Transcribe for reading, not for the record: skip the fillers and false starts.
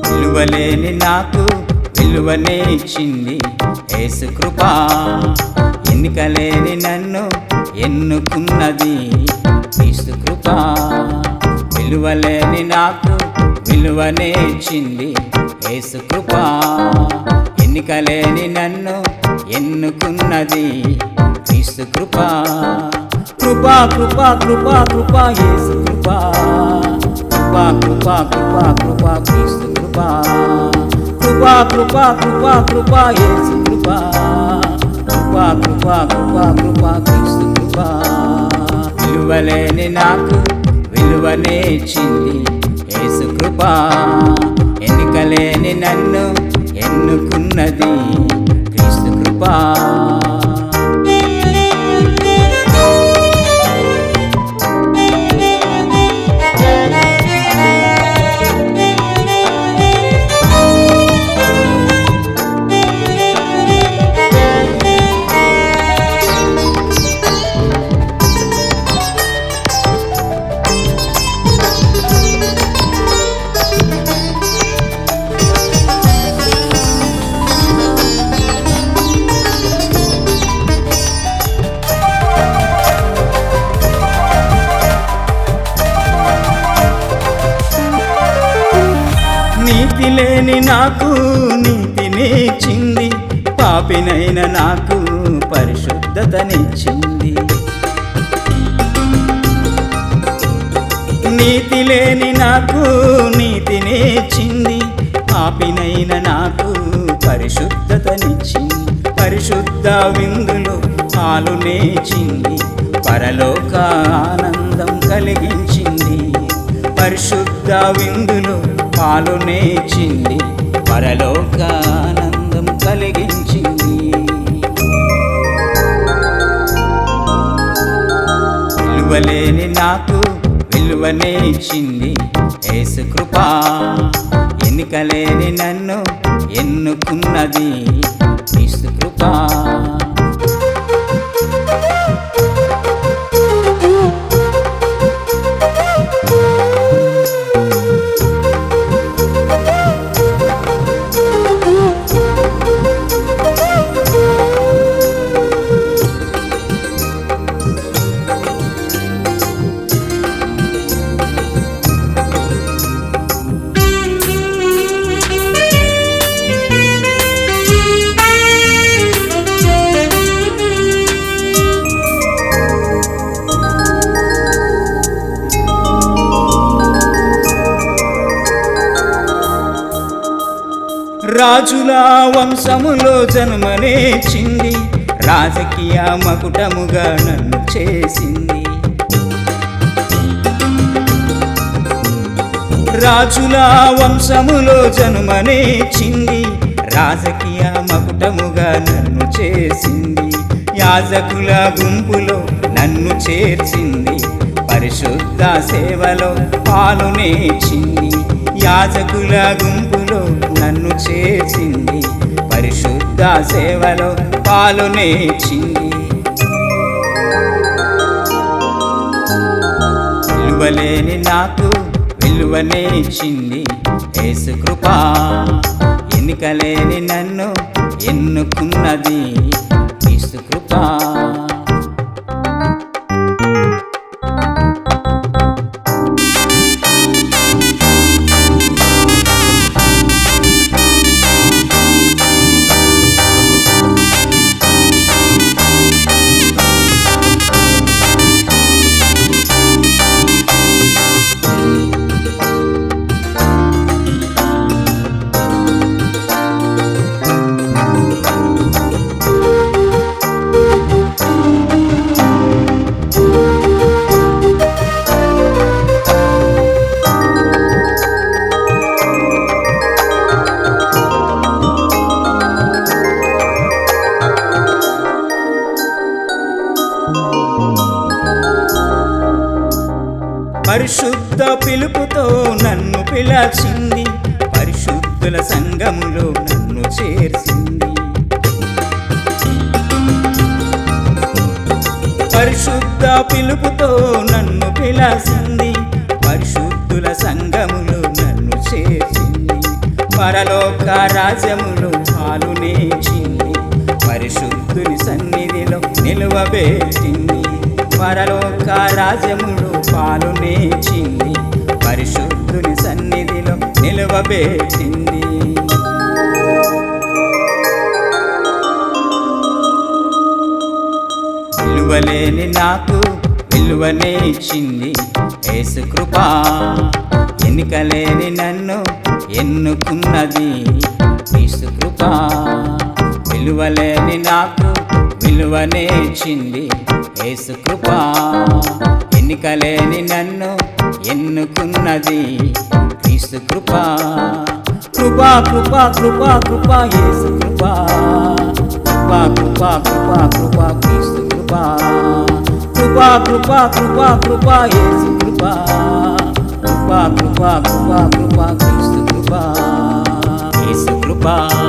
విలువలేని నాకు విలువనే ఇచ్చింది యేసు కృపా. ఎన్నికలేని నన్ను ఎన్నుకున్నది క్రీస్తు కృపా. విలువలేని నాకు విలువనే ఇచ్చింది యేసు కృపా. ఎన్నికలేని నన్ను ఎన్నుకున్నది క్రీస్తు కృపా. కృపా కృపా కృపా కృపా యేసు కృపా. కృపా కృపా కృపా కృపా క్రీస్తు కృపా. కృపా కృపా కృపా కృపా యేసు కృపా. కృపా కృపా కృపా కృపా క్రీస్తు కృపా. విలువలేని నాకు విలువనే ఇచ్చింది యేసు కృపా. ఎన్నికలేని నన్ను ఎన్నుకున్నది క్రీస్తు కృపా. నీతి లేని నాకు నీతినిచ్చింది, పాపినైన నాకు పరిశుద్ధతనిచ్చింది. నీతి లేని నాకు నీతినిచ్చింది, పాపినైన నాకు పరిశుద్ధతనిచ్చింది. పరిశుద్ధ విందులో పాలునేచింది, పరలోక ఆనందం కలిగించింది. పరిశుద్ధ విందులో పాలునేచింది, పరలోక ఆనందం కలిగించింది. విలువలేని నాకు విలువనే ఇచ్చింది యేసు కృపా. ఎన్నికలేని నన్ను ఎన్నుకున్నది క్రీస్తు కృపా. రాజుల వంశములో జన్మనేచింది, రాజకీయ మకుటముగా నన్ను చేసింది. రాజుల వంశములో జన్మనేచింది, రాజకీయ మకుటముగా నన్ను చేసింది. యాజకుల గుంపులో నన్ను చేర్చింది, పరిశుద్ధ సేవలో పాలునేచింది. యాజకుల గుంపులో నన్ను చేర్చింది, పరిశుద్ధ సేవలో పాలునేచింది. విలువలేని నాకు విలువనే ఇచ్చింది యేసు కృపా. ఎన్నికలేని నన్ను ఎన్నుకున్నది క్రీస్తు కృపా. పరిశుద్ధ పిలుపుతో నన్ను పిలిచింది, పరిశుద్ధ పరిశుద్ధుల సంఘములో నన్ను చేర్చింది. పరిశుద్ధ పిలుపుతో నన్ను పిలిచింది. పరిశుద్ధుల సంఘములో నన్ను చేర్చింది. పరలోక రాజ్యములో పాలునేచింది. పరిశుద్ధుని సన్నిధిలో నిలువబెట్టింది. పరలోక రాజ్యములో పాలునేచింది. పరిశుద్ధుని సన్నిధిలో నిలువబెట్టింది. విలువలేని నాకు విలువనే ఇచ్చింది యేసు కృప. ఎన్నికలేని నన్ను ఎన్నుకున్నది యేసు కృప. విలువలేని నాకు విలువనే ఇచ్చింది యేసు కృప. ఎన్నికలేని నన్ను ఎన్నుకున్నది యేసు కృప. కృపా కృపా కృపా కృపా యేసు కృపా. కృపా కృపా కృపా కృపా యేసు కృపా. కృపా కృపా కృపా కృపా యేసు కృపా. కృపా కృపా కృపా కృపా యేసు కృపా. యేసు కృపా.